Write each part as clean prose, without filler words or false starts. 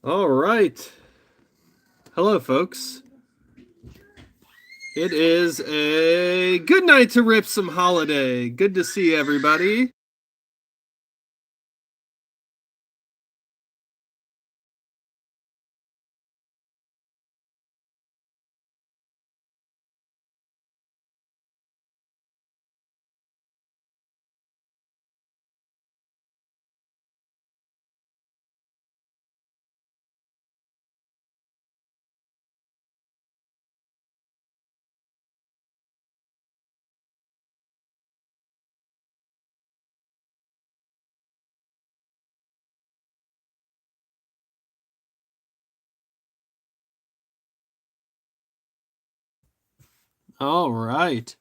All right. Hello, folks. It is a good night to rip some holiday. Good to see everybody. All right.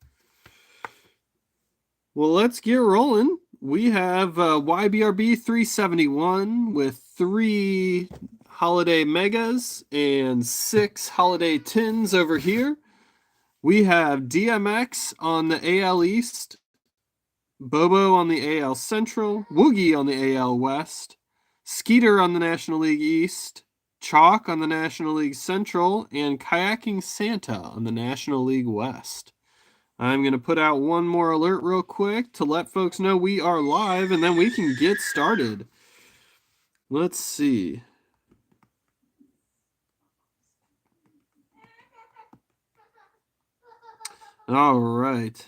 Well, let's get rolling. We have Ybrb 371 with 3 holiday megas and 6 holiday tins over here. We have DMX on the AL East, Bobo on the AL Central, Woogie on the AL West, Skeeter on the National League East, Chalk on the National League Central, and Kayaking Santa on the National League West. I'm going to put out one more alert real quick to let folks know we are live, and then we can get started. Let's see. All right.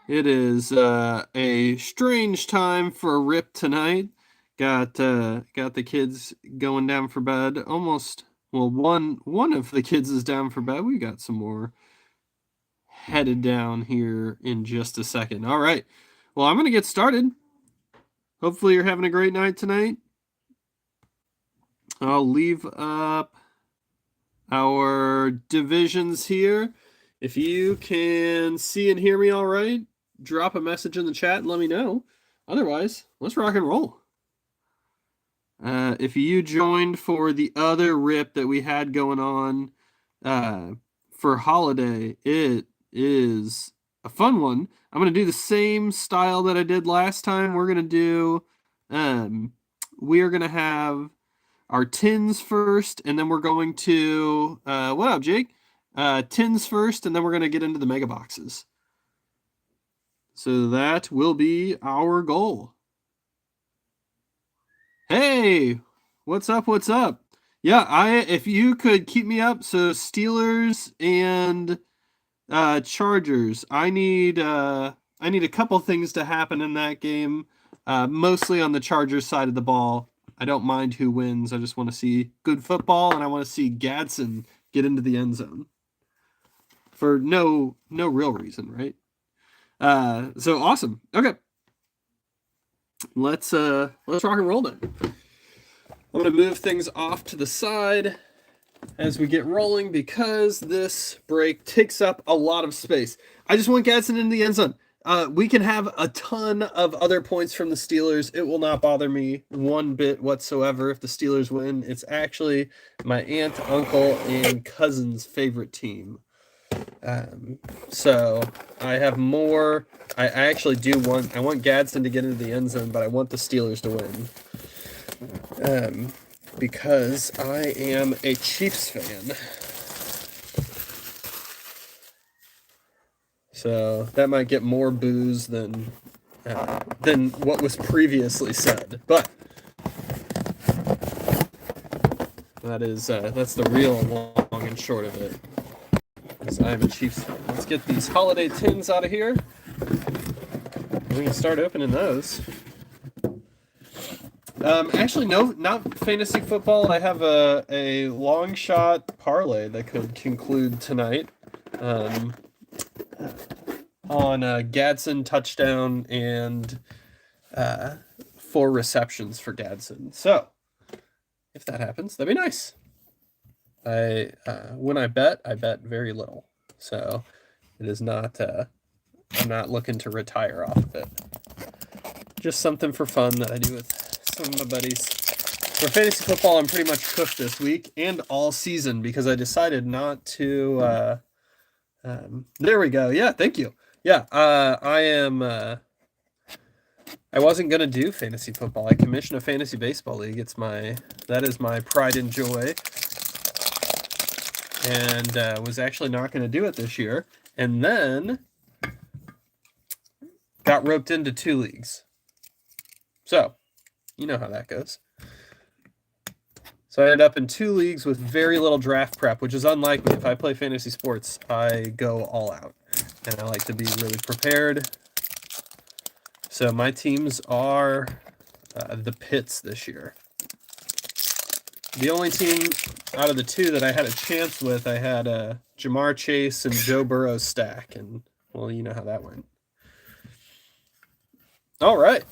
It is a strange time for a rip tonight. Got the kids going down for bed. Almost, well, one of the kids is down for bed. We got some more headed down here in just a second. All right. Well, I'm gonna get started. Hopefully you're having a great night tonight. I'll leave up our divisions here. If you can see and hear me all right, drop a message in the chat and let me know. Otherwise, let's rock and roll. If you joined for the other rip that we had going on for holiday, it is a fun one. I'm going to do the same style that I did last time. We're going to do, we are going to have our tins first, and then we're going to, what up, Jake? Tins first, and then we're going to get into the mega boxes. So that will be our goal. Hey, what's up? What's up? Yeah, if you could keep me up, so Steelers and Chargers. I need a couple things to happen in that game. Mostly on the Chargers side of the ball. I don't mind who wins. I just want to see good football, and I want to see Gadsden get into the end zone for no real reason, right? So awesome. Okay, let's rock and roll then. I'm gonna move things off to the side as we get rolling because this break takes up a lot of space. I just want Gadsden in the end zone. We can have a ton of other points from the Steelers. It will not bother me one bit whatsoever if the Steelers win. It's actually my aunt, uncle, and cousin's favorite team. So I have more. I actually do want. I want Gadsden to get into the end zone, but I want the Steelers to win. Because I am a Chiefs fan. So that might get more boos than what was previously said. But that's the real long and short of it. Because I'm a Chiefs fan. Let's get these holiday tins out of here. We can start opening those. Actually, no, not fantasy football. I have a long shot parlay that could conclude tonight on Gadsden touchdown and 4 receptions for Gadsden. So, if that happens, that'd be nice. When I bet very little. So, it is not. I'm not looking to retire off of it. Just something for fun that I do with some of my buddies. For fantasy football, I'm pretty much cooked this week and all season because I decided not to. There we go. Yeah, thank you. Yeah, I am. I wasn't gonna do fantasy football. I commissioned a fantasy baseball league. That is my pride and joy, and was actually not going to do it this year, and then got roped into 2 leagues. So, you know how that goes. So I ended up in 2 leagues with very little draft prep, which is unlike me. If I play fantasy sports, I go all out, and I like to be really prepared. So my teams are the Pits this year. The only team out of the 2 that I had a chance with, I had Jamar Chase and Joe Burrow stack, and, well, you know how that went. All right.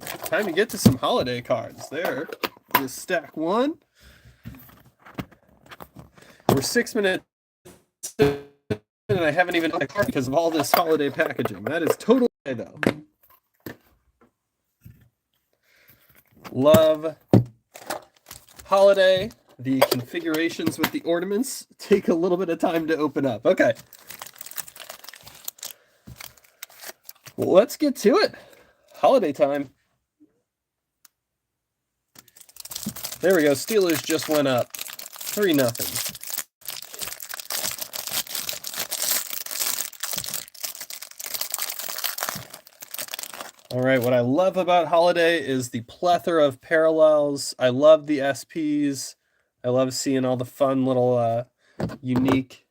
Time to get to some holiday cards. There is stack 1. We're 6 minutes in, and I haven't even done a card because of all this holiday packaging. That is totally though. Love holiday. The configurations with the ornaments take a little bit of time to open up. Okay. Well, let's get to it. Holiday time. There we go. Steelers just went up 3-0. All right, what I love about holiday is the plethora of parallels. I love the SPs. I love seeing all the fun little unique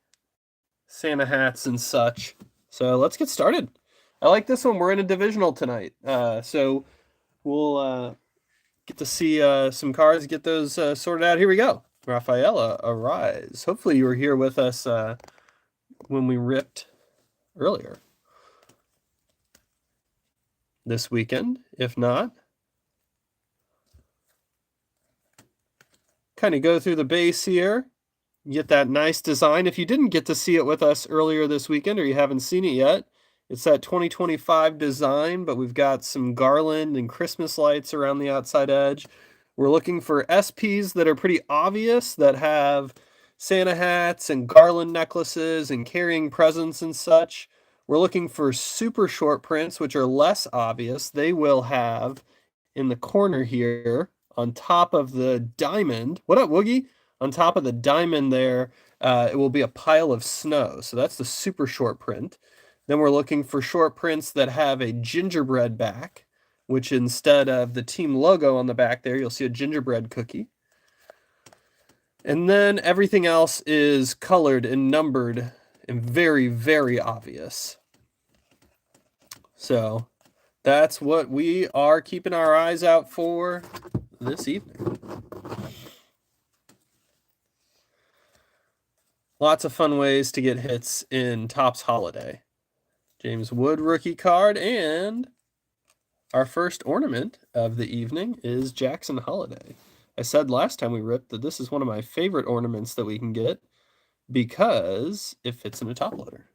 Santa hats and such. So let's get started. I like this one. We're in a divisional tonight. So we'll get to see some cards, get those sorted out. Here we go. Rafaela, Arise. Hopefully you were here with us when we ripped earlier this weekend. If not, kind of go through the base here, get that nice design. If you didn't get to see it with us earlier this weekend, or you haven't seen it yet, it's that 2025 design, but we've got some garland and Christmas lights around the outside edge. We're looking for SPs that are pretty obvious, that have Santa hats and garland necklaces and carrying presents and such. We're looking for super short prints, which are less obvious. They will have in the corner here, on top of the diamond. What up, Woogie? On top of the diamond there, it will be a pile of snow. So that's the super short print. Then we're looking for short prints that have a gingerbread back, which instead of the team logo on the back there, you'll see a gingerbread cookie. And then everything else is colored and numbered and very, very obvious. So that's what we are keeping our eyes out for this evening. Lots of fun ways to get hits in Topps Holiday. James Wood rookie card, and our first ornament of the evening is Jackson Holiday. I said last time we ripped that this is one of my favorite ornaments that we can get because it fits in a top loader.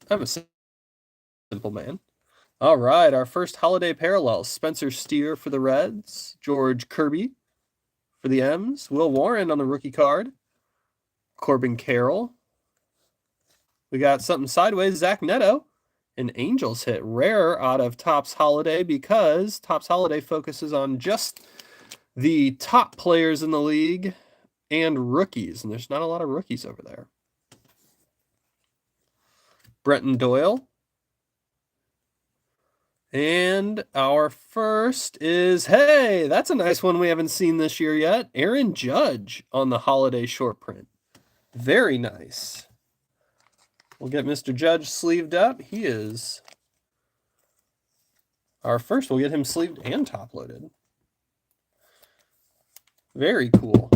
I'm a simple man. All right, our first holiday parallels. Spencer Steer for the Reds, George Kirby for the M's, Will Warren on the rookie card, Corbin Carroll. We got something sideways, Zach Neto, an Angels hit, rare out of Topps Holiday, because Topps Holiday focuses on just the top players in the league and rookies, and there's not a lot of rookies over there. Brenton Doyle. And our first is, hey, that's a nice one we haven't seen this year yet. Aaron Judge on the holiday short print. Very nice. We'll get Mr. Judge sleeved up. He is our first. We'll get him sleeved and top loaded. Very cool.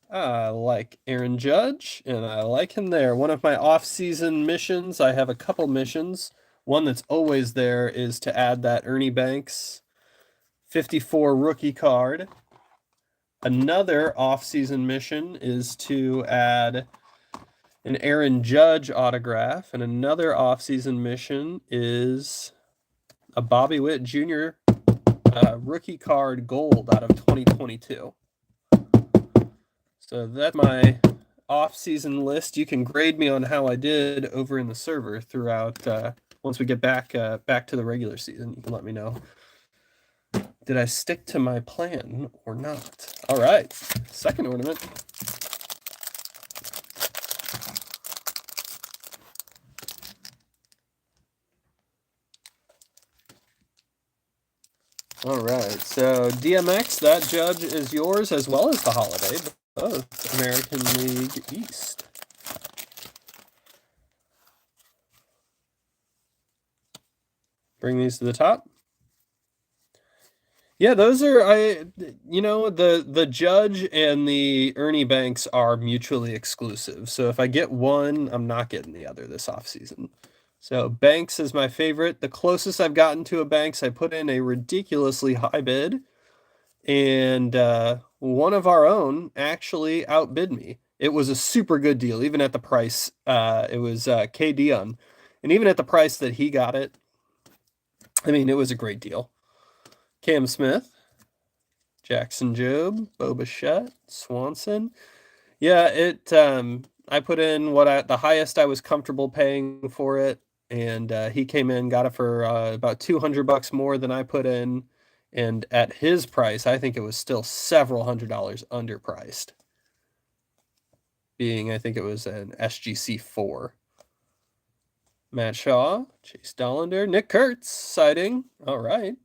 I like Aaron Judge, and I like him there. One of my off-season missions, I have a couple missions. One that's always there is to add that Ernie Banks 54 rookie card. Another off-season mission is to add an Aaron Judge autograph, and another off-season mission is a Bobby Witt Jr. Rookie card gold out of 2022. So that's my off-season list. You can grade me on how I did over in the server throughout once we get back to the regular season, you can let me know. Did I stick to my plan or not? All right, second ornament. All right, so DMX, that judge is yours as well as the holiday, both American League East. Bring these to the top. Yeah, those are the judge and the Ernie Banks are mutually exclusive. So if I get one, I'm not getting the other this offseason. So Banks is my favorite. The closest I've gotten to a Banks, I put in a ridiculously high bid, and one of our own actually outbid me. It was a super good deal, even at the price. It was K. Dion, and even at the price that he got it, I mean, it was a great deal. Cam Smith, Jackson Jobe, Bo Bichette, Swanson. Yeah, I put in the highest I was comfortable paying for it, and he came in, got it for about $200 more than I put in, and at his price, I think it was still several $100s underpriced. I think it was an SGC 4. Matt Shaw, Chase Dollander, Nick Kurtz sighting. All right.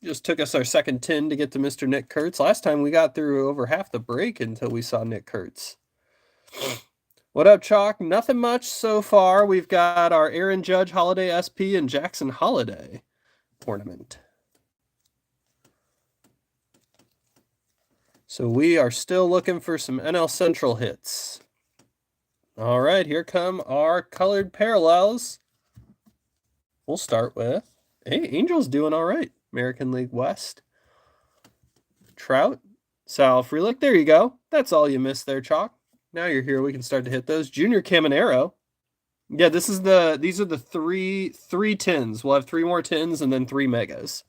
Just took us our second 10 to get to Mr. Nick Kurtz. Last time we got through over half the break until we saw Nick Kurtz. What up, Chalk? Nothing much so far. We've got our Aaron Judge Holiday SP and Jackson Holiday ornament. So we are still looking for some NL Central hits. All right, here come our colored parallels. We'll start with, hey, Angel's doing all right. American League West. Trout, Sal Frelick. There you go. That's all you missed there, Chalk. Now you're here. We can start to hit those. Junior Caminero. Yeah, these are the three 10s. We'll have 3 more 10s and then 3 megas.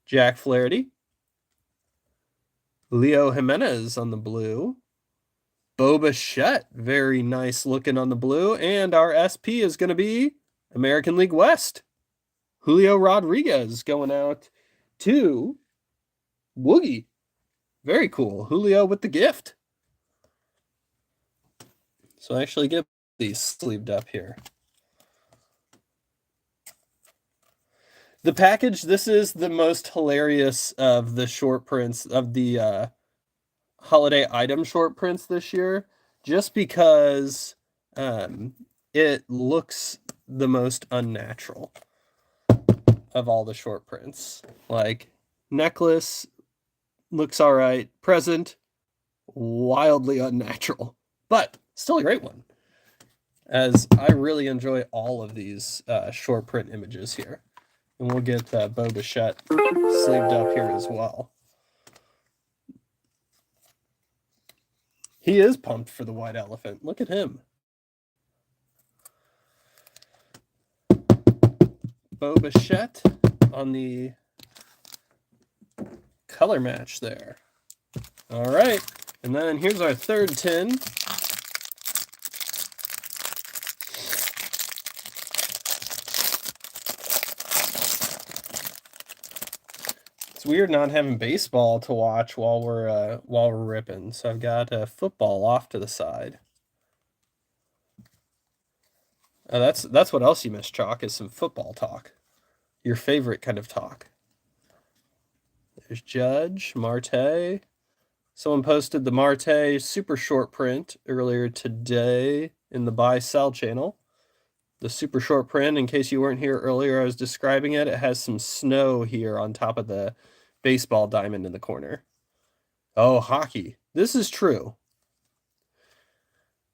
Jack Flaherty. Leo Jimenez on the blue. Bo Bichette, very nice looking on the blue. And our SP is going to be American League West. Julio Rodriguez going out to Woogie. Very cool. Julio with the gift. So I actually get these sleeved up here. The package, this is the most hilarious of the short prints, of the holiday item short prints this year, just because it looks the most unnatural of all the short prints. Like, necklace looks all right. Present, wildly unnatural, but still a great one. As I really enjoy all of these short print images here. And we'll get Bo Bichette sleeved up here as well. He is pumped for the white elephant. Look at him. Bo Bichette on the color match there. All right. And then here's our third tin. It's weird not having baseball to watch while we're ripping. So I've got football off to the side. That's what else you missed, Chalk, is some football talk. Your favorite kind of talk. There's Judge, Marte. Someone posted the Marte super short print earlier today in the buy sell channel. The super short print, in case you weren't here earlier, I was describing it. It has some snow here on top of the baseball diamond in the corner. Oh, hockey. This is true.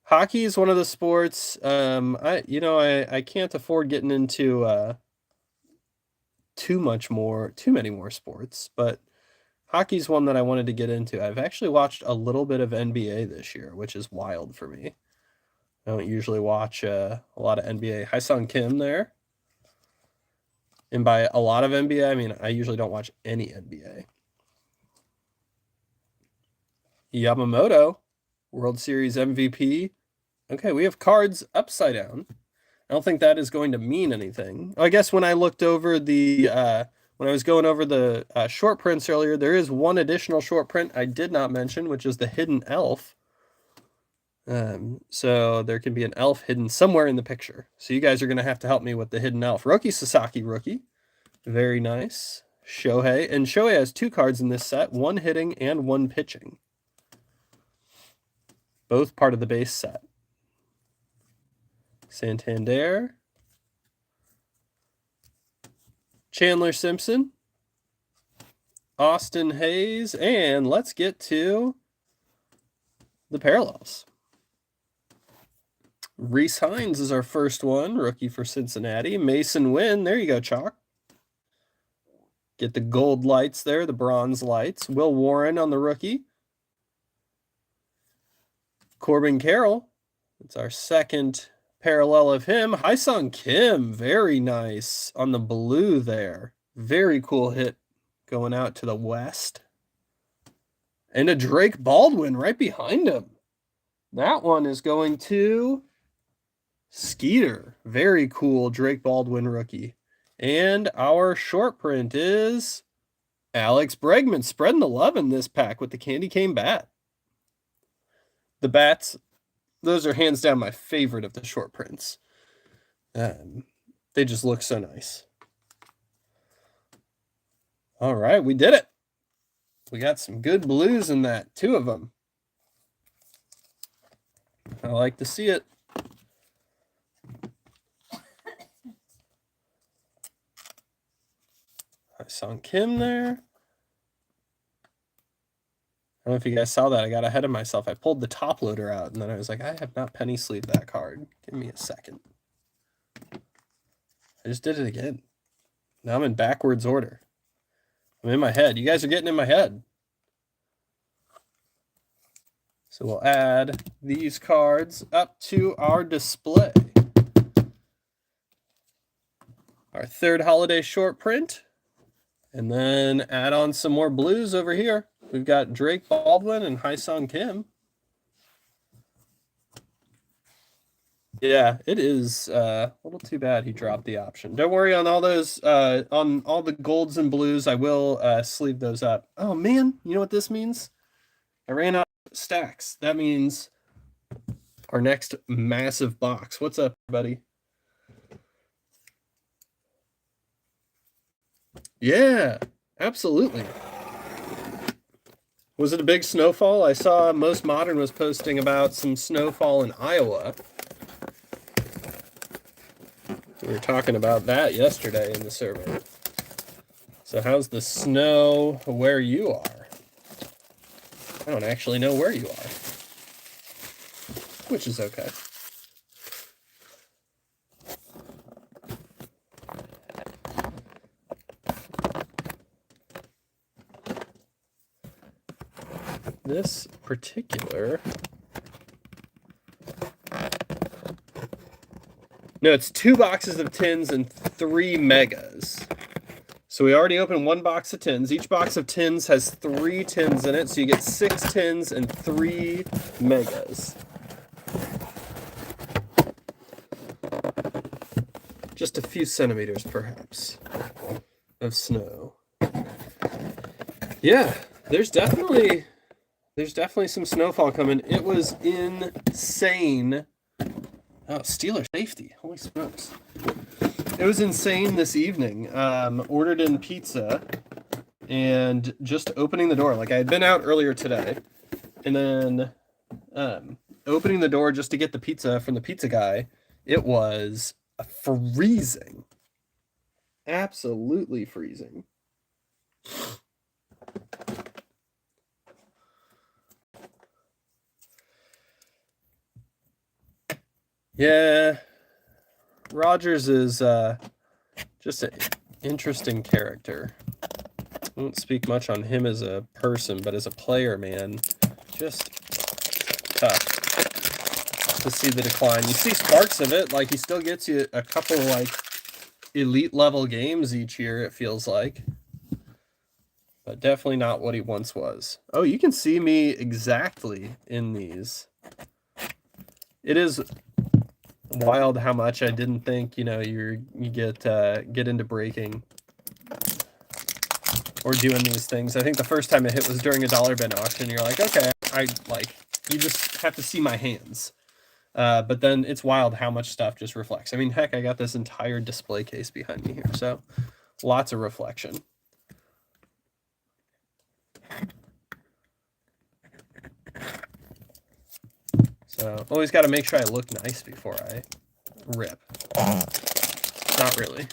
Hockey is one of the sports. I can't afford getting into too many more sports, but hockey's one that I wanted to get into. I've actually watched a little bit of NBA this year, which is wild for me. I don't usually watch a lot of NBA. Hi-Sung Kim there. And by a lot of NBA, I mean I usually don't watch any NBA. Yamamoto, World Series MVP. Okay, we have cards upside down. I don't think that is going to mean anything. I guess when I looked over the when I was going over the short prints earlier, there is one additional short print I did not mention, which is the hidden elf. So there can be an elf hidden somewhere in the picture. So you guys are going to have to help me with the hidden elf. Roki Sasaki rookie. Very nice. Shohei. And Shohei has 2 cards in this set, 1 hitting and 1 pitching. Both part of the base set. Santander. Chandler Simpson. Austin Hayes. And let's get to the parallels. Reese Hines is our first one, rookie for Cincinnati. Mason Wynn, there you go, Chalk. Get the gold lights there, the bronze lights. Will Warren on the rookie. Corbin Carroll, it's our second parallel of him. Hyesung Kim, very nice on the blue there. Very cool hit going out to the west. And a Drake Baldwin right behind him. That one is going to Skeeter. Very cool Drake Baldwin rookie. And our short print is Alex Bregman, spreading the love in this pack with the candy cane bat. The bats, those are hands down my favorite of the short prints. They just look so nice. All right, we did it. We got some good blues in that, 2 of them. I like to see it. Hyesung Kim there. I don't know if you guys saw that. I got ahead of myself. I pulled the top loader out, and then I was like, I have not penny sleeved that card. Give me a second. I just did it again. Now I'm in backwards order. I'm in my head. You guys are getting in my head. So we'll add these cards up to our display. Our 3rd holiday short print. And then add on some more blues over here. We've got Drake Baldwin and Hyesung Kim. Yeah, it is a little too bad he dropped the option. Don't worry on all those, on all the golds and blues. I will sleeve those up. Oh, man. You know what this means? I ran out of stacks. That means our next massive box. What's up, buddy? Yeah, absolutely. Was it a big snowfall? I saw Most Modern was posting about some snowfall in Iowa. We were talking about that yesterday in the server. So how's the snow where you are? I don't actually know where you are, which is okay. This particular... No, it's 2 boxes of tins and 3 megas. So we already opened 1 box of tins. Each box of tins has 3 tins in it, so you get 6 tins and 3 megas. Just a few centimeters, perhaps, of snow. Yeah, there's definitely some snowfall coming. It was insane. Oh, Steeler safety. Holy smokes. It was insane this evening. Ordered in pizza and just opening the door. Like I had been out earlier today and then opening the door just to get the pizza from the pizza guy. It was freezing. Absolutely freezing. Yeah, Rogers is just an interesting character. I won't speak much on him as a person, but as a player, man, just tough to see the decline. You see sparks of it, like he still gets you a couple like elite level games each year, it feels like. But definitely not what he once was. Oh, you can see me exactly in these. It is Wild how much I didn't think, you get into breaking or doing these things. I think the first time it hit was during a dollar bin auction. You're like, okay, you just have to see my hands. But then it's wild how much stuff just reflects. I mean, heck, I got this entire display case behind me here, so lots of reflection. So always got to make sure I look nice before I rip. Not really.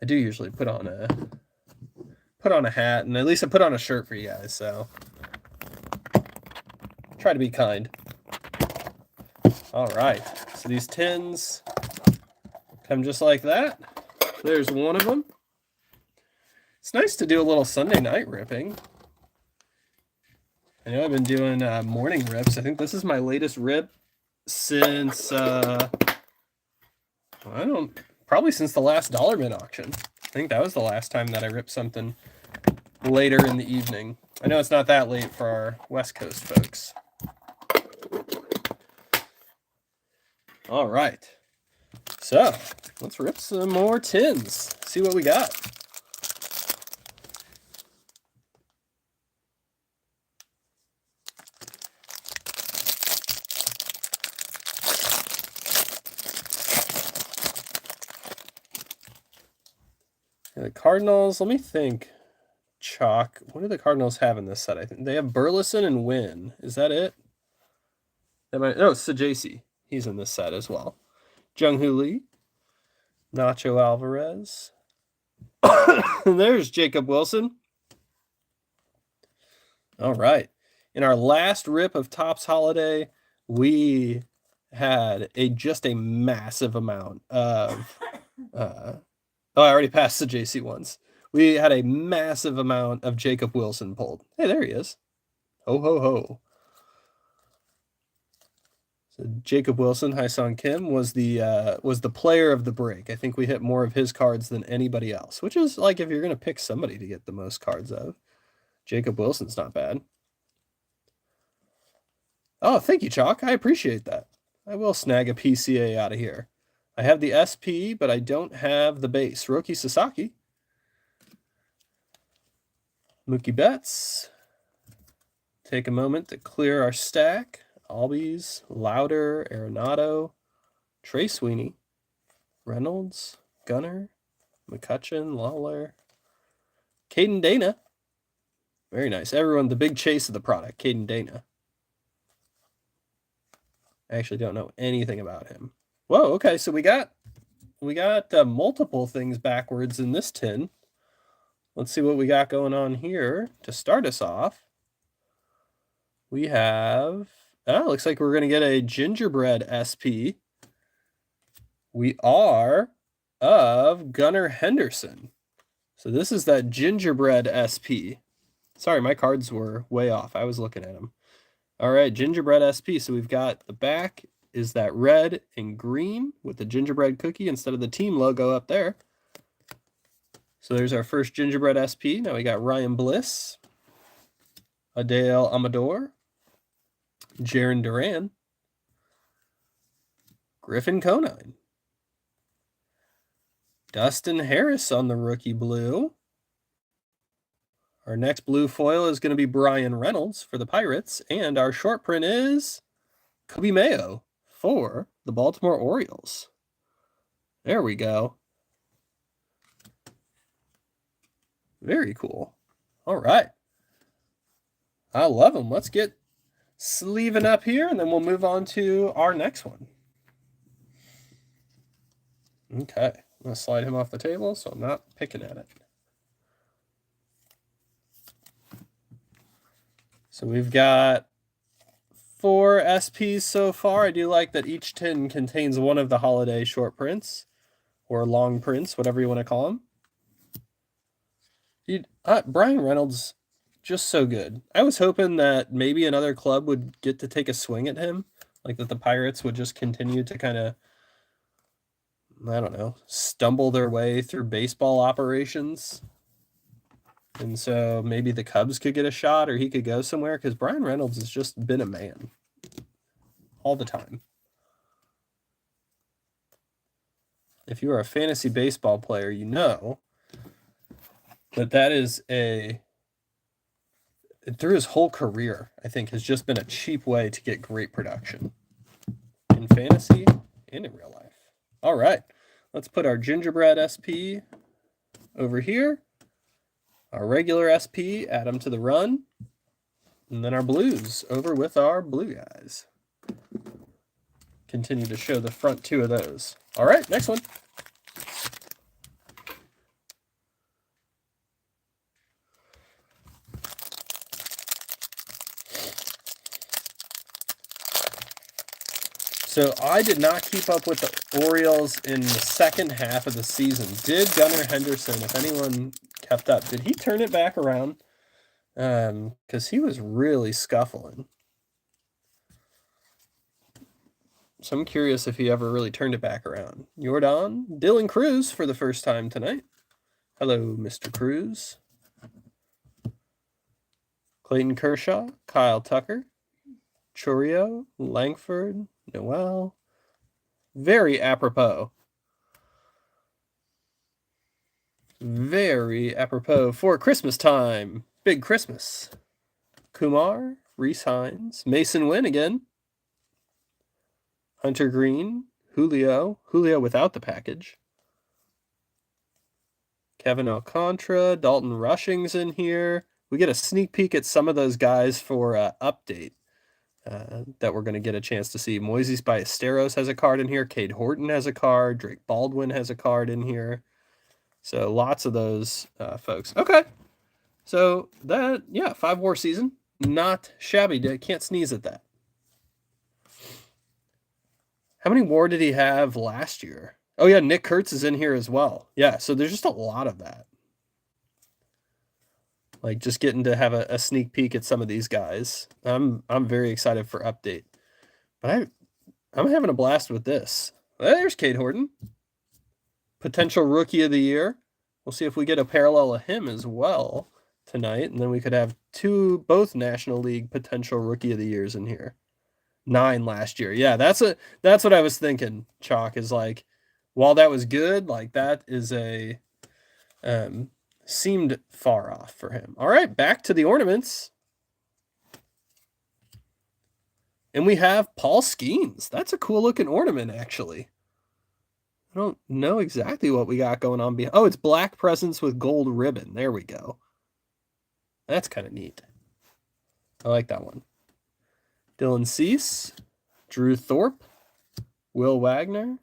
I do usually put on a hat, and at least I put on a shirt for you guys, so try to be kind. All right, so these tins come just like that. There's one of them. It's nice to do a little Sunday night ripping. I know I've been doing morning rips. I think this is my latest rip since probably since the last dollar bin auction. I think that was the last time that I ripped something later in the evening. I know it's not that late for our West Coast folks. All right, so let's rip some more tins. See what we got. The Cardinals, let me think. Chalk. What do the Cardinals have in this set? I think they have Burleson and Wynn. Is that it? Sajasi. He's in this set as well. Jung-Hoo Lee. Nacho Alvarez. There's Jacob Wilson. All right. In our last rip of Topps Holiday, we had just a massive amount of I already passed the JC ones. We had a massive amount of Jacob Wilson pulled. Hey, there he is. Ho, ho, ho. So Jacob Wilson, Hyesung Kim, was the player of the break. I think we hit more of his cards than anybody else, which is like if you're going to pick somebody to get the most cards of, Jacob Wilson's not bad. Oh, thank you, Chalk. I appreciate that. I will snag a PCA out of here. I have the SP, but I don't have the base. Roki Sasaki. Mookie Betts. Take a moment to clear our stack. Albies, Louder, Arenado, Trey Sweeney, Reynolds, Gunner, McCutcheon, Lawler, Caden Dana. Very nice. Everyone, the big chase of the product, Caden Dana. I actually don't know anything about him. Whoa, okay, so we got multiple things backwards in this tin. Let's see what we got going on here to start us off. We have, looks like we're going to get a Gingerbread SP. We are of Gunnar Henderson. So this is that Gingerbread SP. Sorry, my cards were way off. I was looking at them. All right, Gingerbread SP. So we've got the back is that red and green with the gingerbread cookie instead of the team logo up there. So there's our first Gingerbread SP. Now we got Ryan Bliss, Adael Amador, Jarren Duran, Griffin Conine, Dustin Harris on the rookie blue. Our next blue foil is going to be Brian Reynolds for the Pirates, and our short print is Kobe Mayo for the Baltimore Orioles. There we go. Very cool. All right. I love them. Let's get sleeving up here, and then we'll move on to our next one. Okay. I'm going to slide him off the table so I'm not picking at it. So we've got 4 SPs so far. I do like that each tin contains one of the holiday short prints or long prints, whatever you want to call them. Dude, Brian Reynolds, just so good. I was hoping that maybe another club would get to take a swing at him, like that the Pirates would just continue to kind of, I don't know, stumble their way through baseball operations. And so maybe the Cubs could get a shot or he could go somewhere, because Brian Reynolds has just been a man. all the time. If you are a fantasy baseball player, you know that is through his whole career, I think, has just been a cheap way to get great production in fantasy and in real life. All right, let's put our gingerbread SP over here, our regular SP, add them to the run, and then our blues over with our blue guys. Continue to show the front two of those. All right, next one. So I did not keep up with the Orioles in the second half of the season. Did Gunnar Henderson, if anyone kept up, did he turn it back around? Because he was really scuffling. So I'm curious if he ever really turned it back around. Jordan, Dylan Cruz for the first time tonight. Hello, Mr. Cruz. Clayton Kershaw, Kyle Tucker, Chorio, Langford, Noel. Very apropos. Very apropos for Christmas time. Big Christmas. Kumar, Reese Hines, Mason Wynn again. Hunter Green, Julio without the package. Kevin Alcantara, Dalton Rushing's in here. We get a sneak peek at some of those guys for update that we're going to get a chance to see. Moises Ballesteros has a card in here. Cade Horton has a card. Drake Baldwin has a card in here. So lots of those folks. Okay. So that, yeah, 5-war season. Not shabby. Can't sneeze at that. How many WAR did he have last year? Oh, yeah, Nick Kurtz is in here as well. Yeah, so there's just a lot of that. Like, just getting to have a sneak peek at some of these guys. I'm very excited for update. But I'm having a blast with this. There's Cade Horton. Potential Rookie of the Year. We'll see if we get a parallel of him as well tonight. And then we could have both National League potential Rookie of the Years in here. 9 last year. Yeah, that's what I was thinking, Chalk, is like, while that was good, like that is a seemed far off for him. All right, back to the ornaments. And we have Paul Skeens. That's a cool looking ornament, actually. I don't know exactly what we got going on behind. Oh, it's black presents with gold ribbon. There we go. That's kind of neat. I like that one. Dylan Cease, Drew Thorpe, Will Wagner,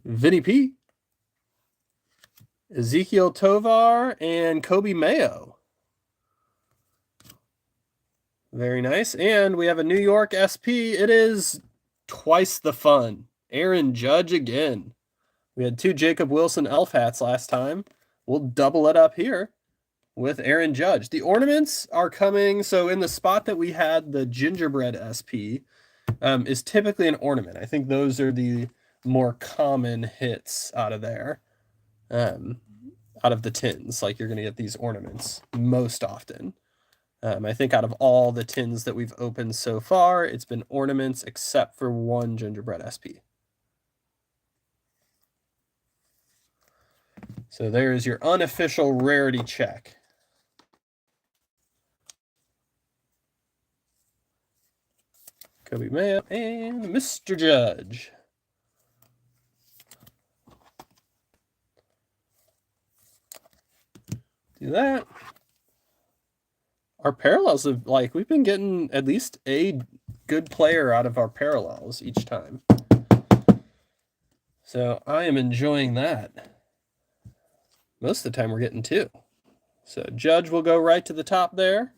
Vinny P, Ezekiel Tovar, and Kobe Mayo. Very nice. And we have a New York SP. It is twice the fun. Aaron Judge again. We had 2 Jacob Wilson elf hats last time. We'll double it up here with Aaron Judge. The ornaments are coming. So in the spot that we had the gingerbread SP is typically an ornament. I think those are the more common hits out of there. Out of the tins, like you're going to get these ornaments most often. I think out of all the tins that we've opened so far, it's been ornaments except for 1 gingerbread SP. So there's your unofficial rarity check. Kobe Mayo and Mr. Judge. Do that. Our parallels have, like, we've been getting at least a good player out of our parallels each time. So I am enjoying that. Most of the time we're getting 2. So Judge will go right to the top there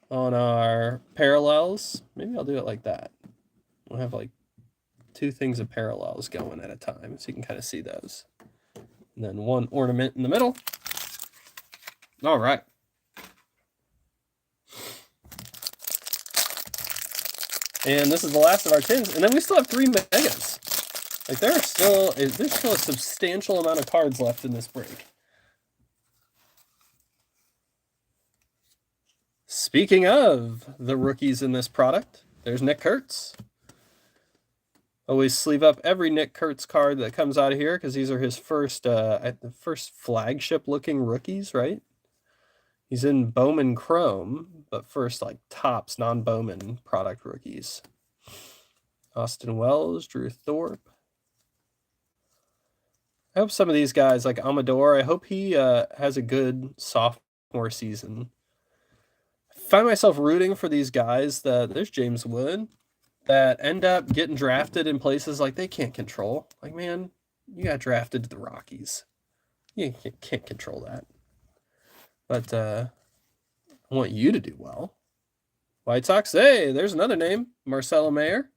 on our parallels. Maybe I'll do it like that. We'll have like 2 things of parallels going at a time so you can kind of see those. And then 1 ornament in the middle. All right. And this is the last of our tins. And then we still have 3 megas. Like there's still a substantial amount of cards left in this break. Speaking of the rookies in this product, there's Nick Kurtz. Always sleeve up every Nick Kurtz card that comes out of here because these are his first flagship-looking rookies, right? He's in Bowman Chrome, but first like Topps non-Bowman product rookies. Austin Wells, Drew Thorpe. I hope some of these guys, like Amador, I hope he has a good sophomore season. I find myself rooting for these guys there's James Wood, that end up getting drafted in places like they can't control. Like, man, you got drafted to the Rockies. You can't control that. But I want you to do well. White Sox, hey, there's another name, Marcelo Mayer.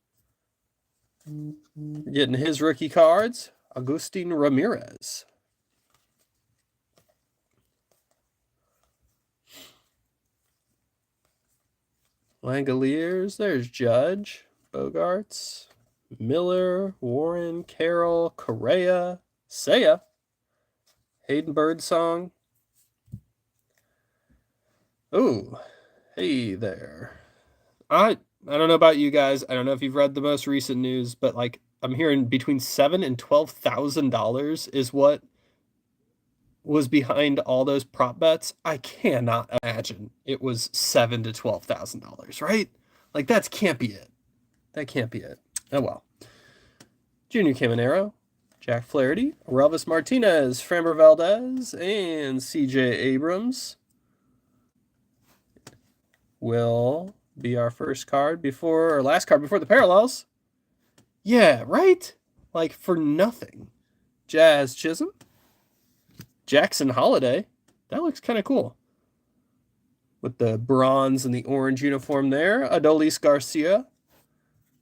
Getting his rookie cards, Agustin Ramirez. Langoliers, there's Judge, Bogarts, Miller, Warren, Carroll, Correa, Seiya, Hayden Birdsong. Ooh, hey there. I don't know about you guys. I don't know if you've read the most recent news, but like I'm hearing between $7,000 and $12,000 is what was behind all those prop bets. I cannot imagine it was $7,000 to $12,000, right? Like that can't be it. That can't be it. Oh well. Junior Caminero, Jack Flaherty, Relvis Martinez, Framber Valdez, and CJ Abrams will be our first card before, or last card before the parallels. Yeah, right? Like for nothing. Jazz Chisholm, Jackson Holiday. That looks kind of cool. With the bronze and the orange uniform there. Adolis Garcia,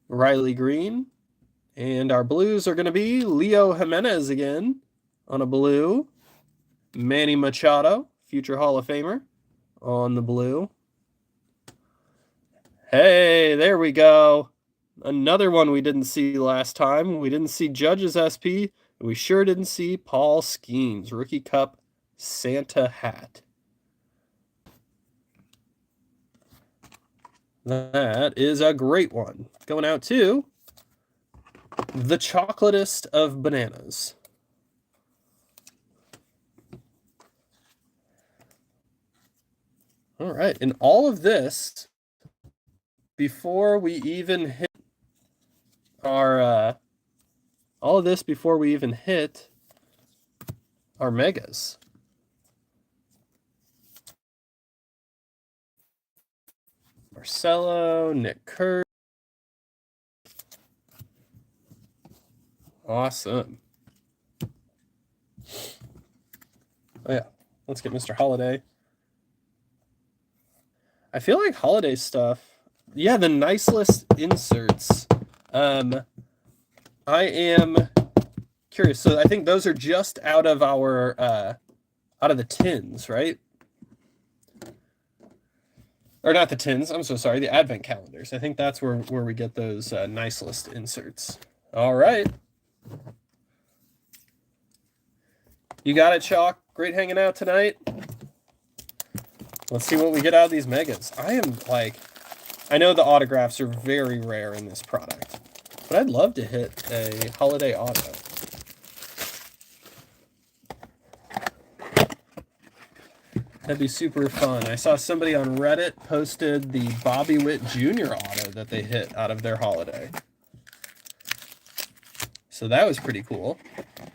Riley Green. And our blues are going to be Leo Jimenez again on a blue. Manny Machado, future Hall of Famer, on the blue. Hey, there we go. Another one we didn't see last time. We didn't see Judge's SP. We sure didn't see Paul Skeens, Rookie Cup Santa hat. That is a great one. Going out to the chocolatest of bananas. All right, and all of this before we even hit our megas. Marcelo, Nick Kurt. Awesome. Oh yeah, let's get Mr. Holiday. I feel like Holiday stuff. Yeah, the nice list inserts. I am curious. So I think those are just out of our out of the tins, right? Or not the tins. I'm so sorry. The advent calendars. I think that's where we get those nice list inserts. All right. You got it, Chalk. Great hanging out tonight. Let's see what we get out of these megas. I know the autographs are very rare in this product, but I'd love to hit a holiday auto. That'd be super fun. I saw somebody on Reddit posted the Bobby Witt Jr. auto that they hit out of their holiday. So that was pretty cool.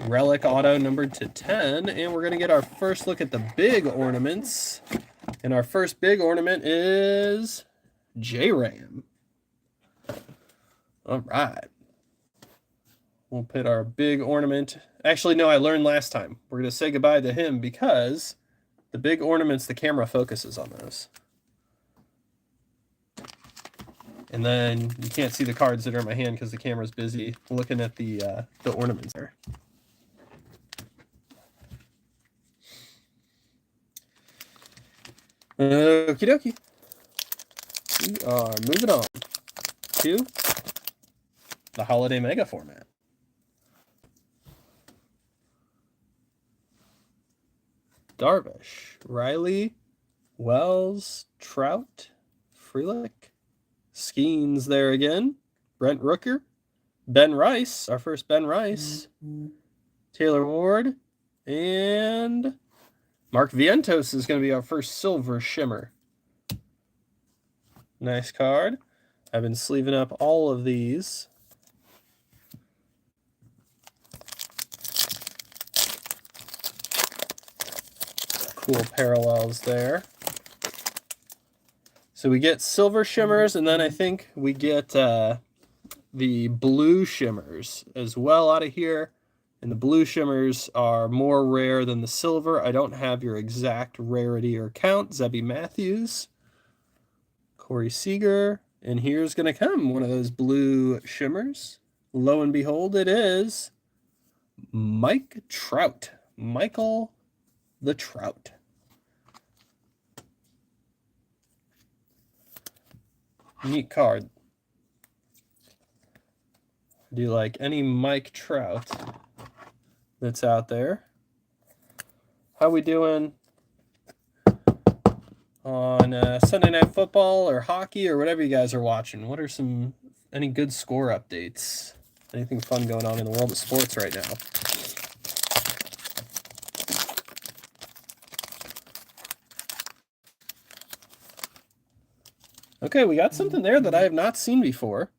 Relic auto numbered to 10, and we're going to get our first look at the big ornaments. And our first big ornament is J-Ram. All right. We'll put our big ornament. Actually, no, I learned last time. We're going to say goodbye to him because the big ornaments, the camera focuses on those. And then you can't see the cards that are in my hand because the camera's busy looking at the ornaments there. Okie dokie. We are moving on to the Holiday Mega format. Darvish, Riley, Wells, Trout, Frelick, Skeens there again, Brent Rooker, Ben Rice, our first Ben Rice. Taylor Ward. And Mark Vientos is going to be our first silver shimmer. Nice card. I've been sleeving up all of these. Cool parallels there. So we get silver shimmers, and then I think we get the blue shimmers as well out of here. And the blue shimmers are more rare than the silver. I don't have your exact rarity or count. Zebby Matthews, Corey Seager, and here's going to come one of those blue shimmers. Lo and behold, it is Mike Trout. Michael the Trout. Neat card. Do you like any Mike Trout that's out there? How we doing on Sunday Night Football or hockey or whatever you guys are watching? What are any good score updates? Anything fun going on in the world of sports right now? Okay, we got something there that I have not seen before.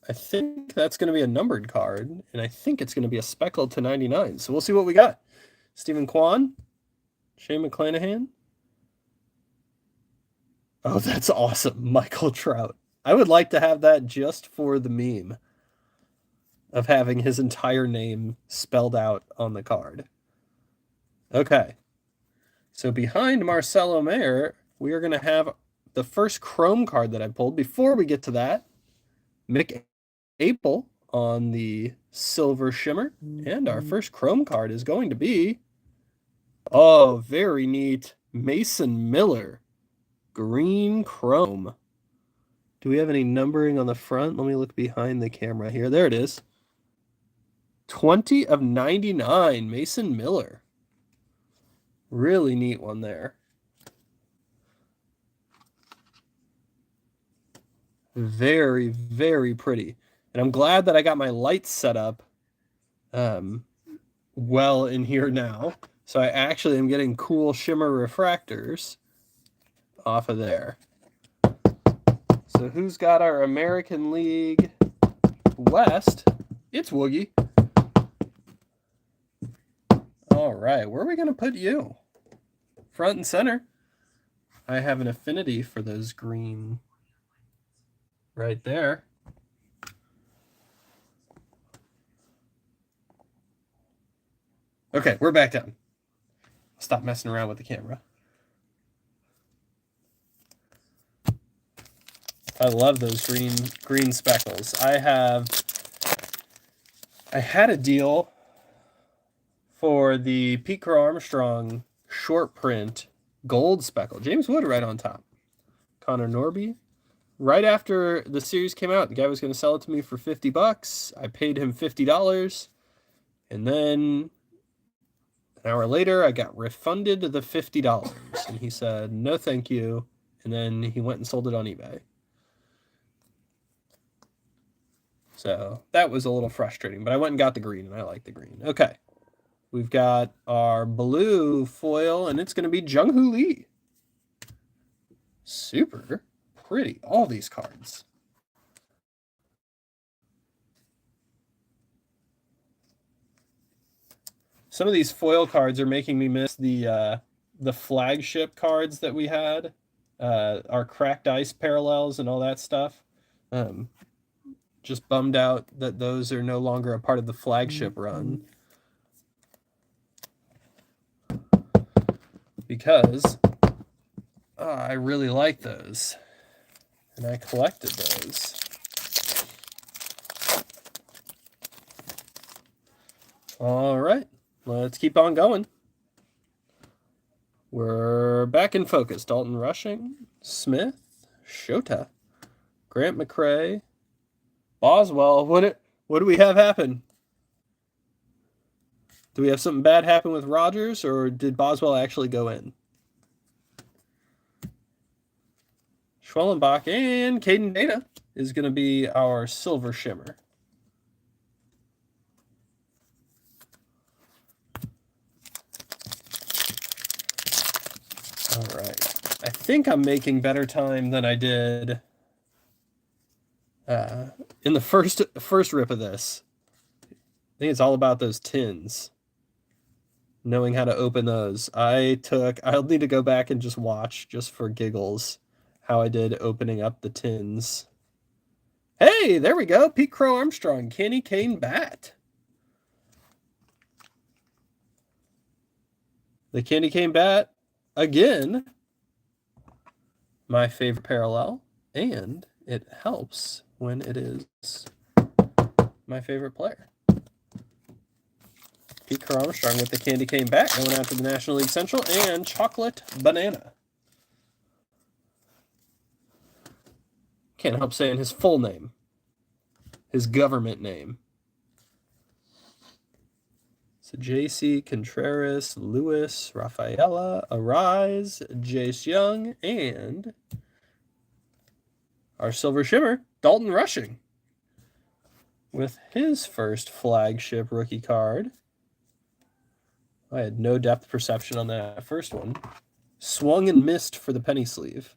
I think that's going to be a numbered card, and I think it's going to be a speckled to 99. So we'll see what we got. Stephen Kwan, Shane McClanahan. Oh, that's awesome. Michael Trout. I would like to have that just for the meme of having his entire name spelled out on the card. Okay. So behind Marcelo Mayer, we are going to have the first Chrome card that I pulled. Before we get to that, Mick Apel on the silver shimmer. And our first Chrome card is going to be, oh, very neat, Mason Miller, green Chrome. Do we have any numbering on the front? Let me look behind the camera here. There it is. 20 of 99, Mason Miller. Really neat one there. Very, very pretty. And I'm glad that I got my lights set up well in here now. So I actually am getting cool shimmer refractors off of there. So who's got our American League West? It's Woogie. All right, where are we going to put you? Front and center. I have an affinity for those green right there. Okay, we're back down. Stop messing around with the camera. I love those green speckles. I had a deal for the Pete Crow Armstrong short print gold speckle. James Wood right on top. Connor Norby. Right after the series came out, the guy was going to sell it to me for $50. I paid him $50. And then an hour later, I got refunded the $50. And he said, no, thank you. And then he went and sold it on eBay. So that was a little frustrating, but I went and got the green, and I like the green. Okay. We've got our blue foil, and it's going to be Jung-Hoo Lee. Super pretty. All these cards. Some of these foil cards are making me miss the flagship cards that we had, our cracked ice parallels and all that stuff. Just bummed out that those are no longer a part of the flagship run. Because I really like those. And I collected those. All right, let's keep on going. We're back in focus. Dalton Rushing, Smith, Shota, Grant McCrae, Boswell. What do we have happen? Do we have something bad happen with Rogers, or did Boswell actually go in? Schwellenbach and Caden Dana is going to be our Silver Shimmer. All right. I think I'm making better time than I did in the first rip of this. I think it's all about those tins. Knowing how to open those. I'll need to go back and just watch, just for giggles, how I did opening up the tins. Hey, there we go. Pete Crow Armstrong, Candy Cane Bat. The Candy Cane Bat, again, my favorite parallel, and it helps when it is my favorite player. Pete Crow Armstrong with the Candy Cane Bat going out to the National League Central, and Chocolate Banana. Can't help saying his full name, his government name. So J.C. Contreras, Lewis, Rafaela, Arise, Jace Young, and our Silver Shimmer, Dalton Rushing, with his first flagship rookie card. I had no depth perception on that first one. Swung and missed for the penny sleeve.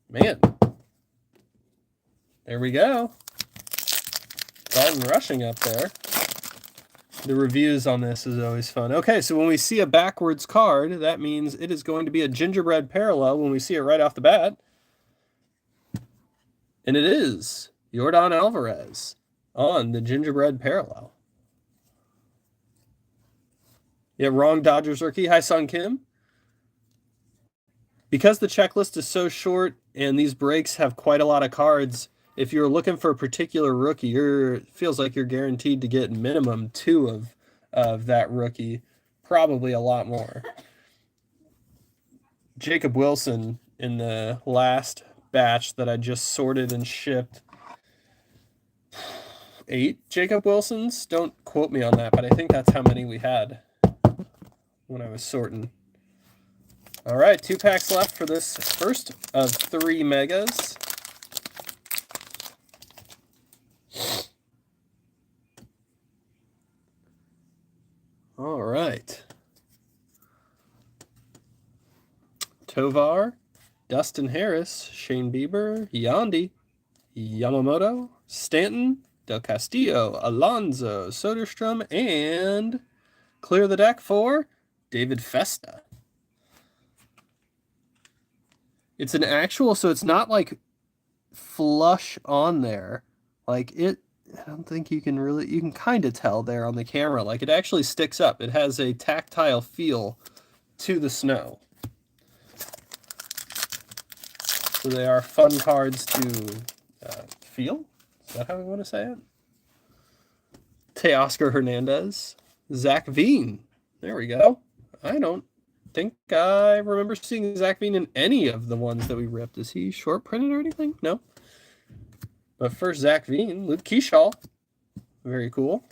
Man. There we go. Dalton Rushing up there. The reviews on this is always fun. Okay, so when we see a backwards card, that means it is going to be a gingerbread parallel when we see it right off the bat. And it is Yordan Alvarez on the gingerbread parallel. Yeah, wrong Dodgers rookie. Hi, Sung Kim. Because the checklist is so short and these breaks have quite a lot of cards, if you're looking for a particular rookie, it feels like you're guaranteed to get minimum 2 of that rookie, probably a lot more. Jacob Wilson in the last batch that I just sorted and shipped. 8 Jacob Wilsons. Don't quote me on that, but I think that's how many we had when I was sorting. All right, 2 packs left for this first of 3 megas. All right. Tovar, Dustin Harris, Shane Bieber, Yandy, Yamamoto, Stanton, Del Castillo, Alonso, Soderstrom, and clear the deck for David Festa. It's an actual, so it's not like flush on there. Like it, I don't think you can kind of tell there on the camera. Like it actually sticks up. It has a tactile feel to the snow. So they are fun cards to feel. Is that how we want to say it? Teoscar Hernandez. Zach Veen. There we go. I don't think I remember seeing Zach Veen in any of the ones that we ripped. Is he short printed or anything? No. But first, Zach Veen, Luke Keyshaw. Very cool.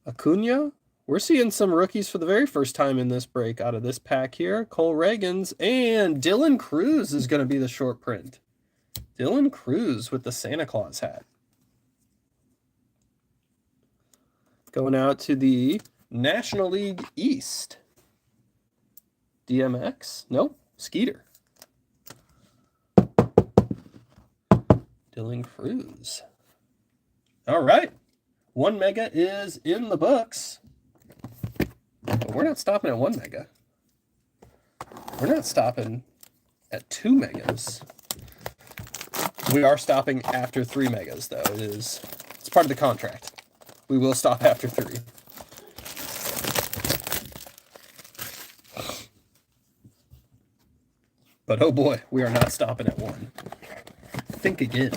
Acuna. We're seeing some rookies for the very first time in this break out of this pack here. Cole Reagans. And Dylan Cruz is going to be the short print. Dylan Cruz with the Santa Claus hat. Going out to the National League East. DMX? Nope. Skeeter. Dylan Cruz. All right. 1 mega is in the books. But we're not stopping at 1 mega. We're not stopping at 2 megas. We are stopping after 3 megas, though. It's part of the contract. We will stop after 3. But oh boy, we are not stopping at 1. Think again.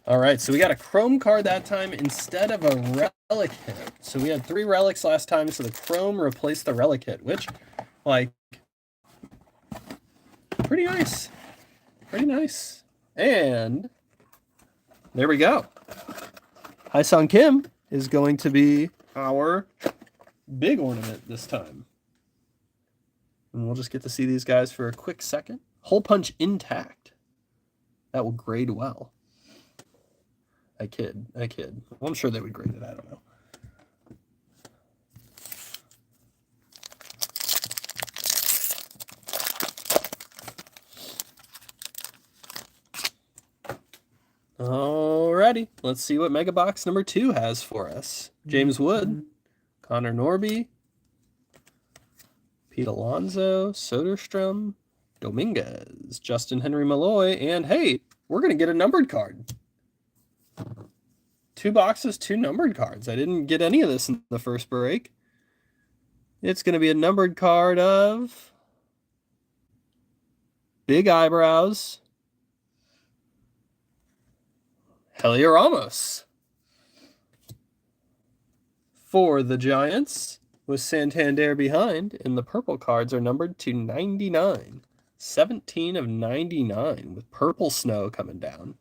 All right, so we got a chrome card that time instead of a relic hit. So we had 3 relics last time, so the chrome replaced the relic hit, which, like, pretty nice. Pretty nice. And there we go. Haesung Kim is going to be our big ornament this time. And we'll just get to see these guys for a quick second. Hole punch intact. That will grade well. I kid. Well, I'm sure they would grade it. I don't know. Alrighty, let's see what Mega Box number 2 has for us. James Wood, Connor Norby, Pete Alonso, Soderstrom, Dominguez, Justin Henry Malloy, and hey, we're going to get a numbered card. 2 boxes, 2 numbered cards. I didn't get any of this in the first break. It's going to be a numbered card of Big Eyebrows, Heliot Ramos. For the Giants, with Santander behind, and the purple cards are numbered to 99. 17 of 99 with purple snow coming down.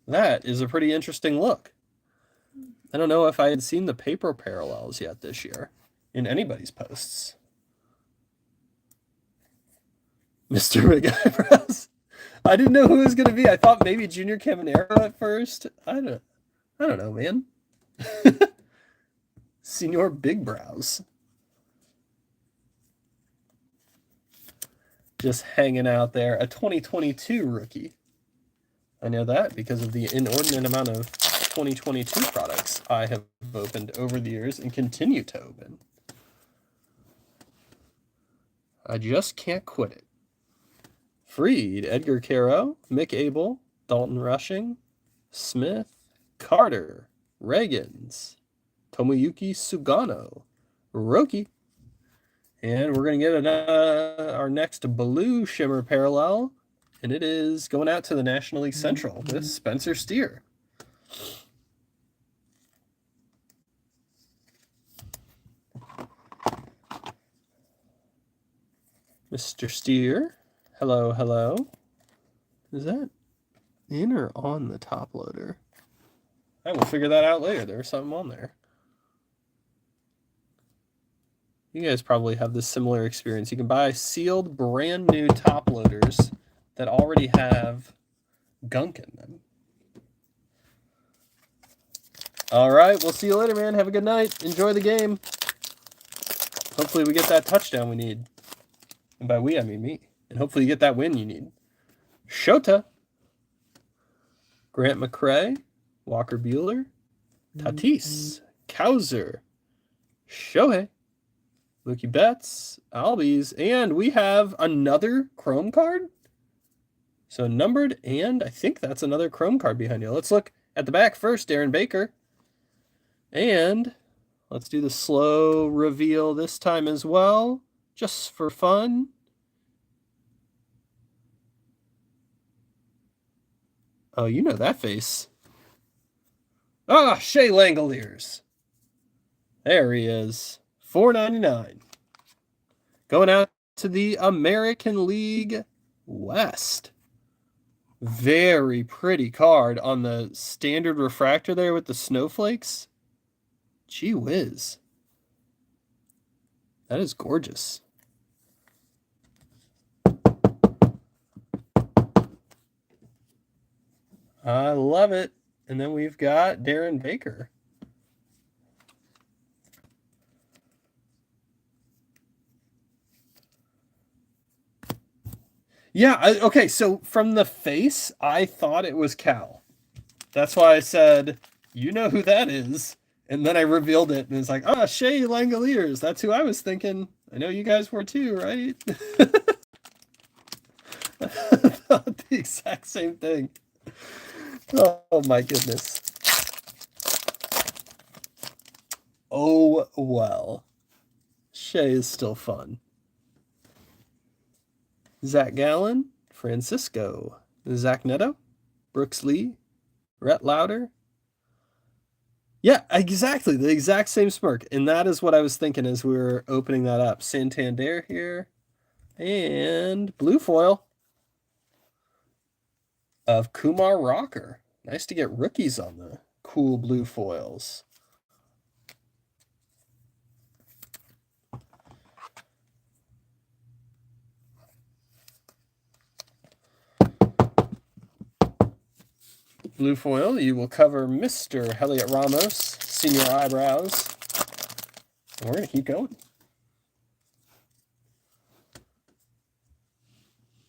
That is a pretty interesting look. I don't know if I had seen the paper parallels yet this year in anybody's posts. Mr. Big Eyebrows. I didn't know who it was going to be. I thought maybe Junior Caminero at first. I don't know, man. Senor Big Brows. Just hanging out there. A 2022 rookie. I know that because of the inordinate amount of 2022 products I have opened over the years and continue to open. I just can't quit it. Freed, Edgar Caro, Mick Abel, Dalton Rushing, Smith, Carter, Reagans, Tomoyuki Sugano, Roki, and we're going to get our next blue shimmer parallel, and it is going out to the National League Central with Spencer Steer. Mr. Steer. Hello, hello. Is that in or on the top loader? I will figure that out later. There's something on there. You guys probably have this similar experience. You can buy sealed, brand new top loaders that already have gunk in them. All right, we'll see you later, man. Have a good night. Enjoy the game. Hopefully we get that touchdown we need. And by we, I mean me. And hopefully you get that win you need. Shota. Grant McCrae. Walker Buehler. Tatis. Kowser. Shohei. Mookie Betts. Albies. And we have another Chrome card. So numbered, and I think that's another Chrome card behind you. Let's look at the back first, Darren Baker. And let's do the slow reveal this time as well, just for fun. Oh, you know that face. Ah, Shea Langoliers. There he is. $4.99. Going out to the American League West. Very pretty card on the standard refractor there with the snowflakes. Gee whiz. That is gorgeous. I love it. And then we've got Darren Baker. Yeah, okay, so from the face, I thought it was Cal. That's why I said, you know who that is. And then I revealed it, and it's like, Shea Langoliers. That's who I was thinking. I know you guys were too, right? I thought the exact same thing. Oh, my goodness. Oh, well. Shea is still fun. Zach Gallen, Francisco, Zach Neto, Brooks Lee, Rhett Lauder. Yeah, exactly. The exact same smirk. And that is what I was thinking as we were opening that up. Santander here. And blue foil of Kumar Rocker. Nice to get rookies on cool blue foils. Blue foil, you will cover Mr. Heliot Ramos, Senior Eyebrows. And we're going to keep going.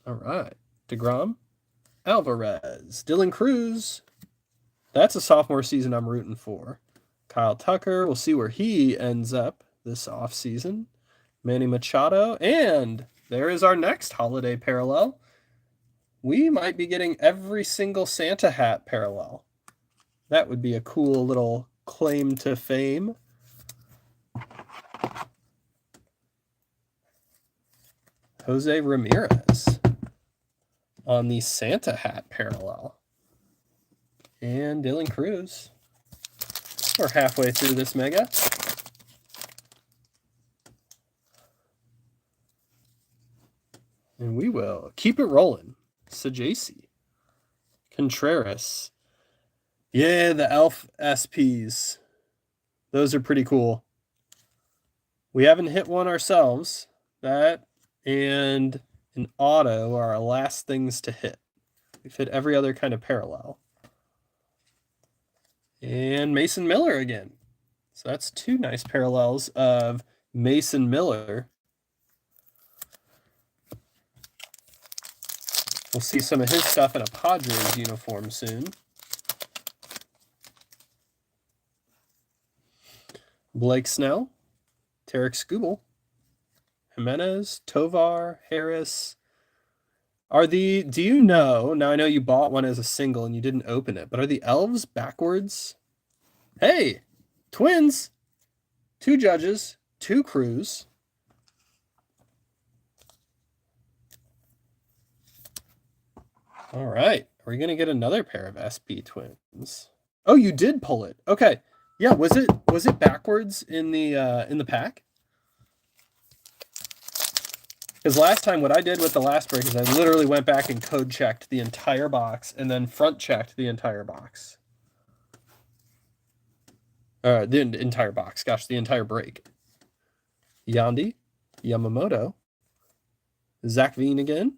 All right. DeGrom, Alvarez, Dylan Cruz. That's a sophomore season I'm rooting for. Kyle Tucker, we'll see where he ends up this offseason. Manny Machado, and there is our next holiday parallel. We might be getting every single Santa hat parallel. That would be a cool little claim to fame. Jose Ramirez on the Santa hat parallel. And Dylan Cruz. We're halfway through this mega. And we will keep it rolling. Sajasi. Contreras. Yeah, the Elf SPs. Those are pretty cool. We haven't hit one ourselves. That and an auto are our last things to hit. We've hit every other kind of parallel. And Mason Miller again. So that's two nice parallels of Mason Miller. We'll see some of his stuff in a Padres uniform soon. Blake Snell, Tarek Skubal, Jimenez, Tovar, Harris. Do you know, now I know you bought one as a single and you didn't open it, but are the elves backwards? Hey, Twins, 2 Judges, 2 Crews. All right, are we going to get another pair of SP Twins? Oh, you did pull it. Okay. Yeah, was it backwards in the pack? Because last time what I did with the last break is I literally went back and code checked the entire box and then front checked the entire box. The entire box. Gosh, the entire break. Yandy, Yamamoto, Zach Veen again.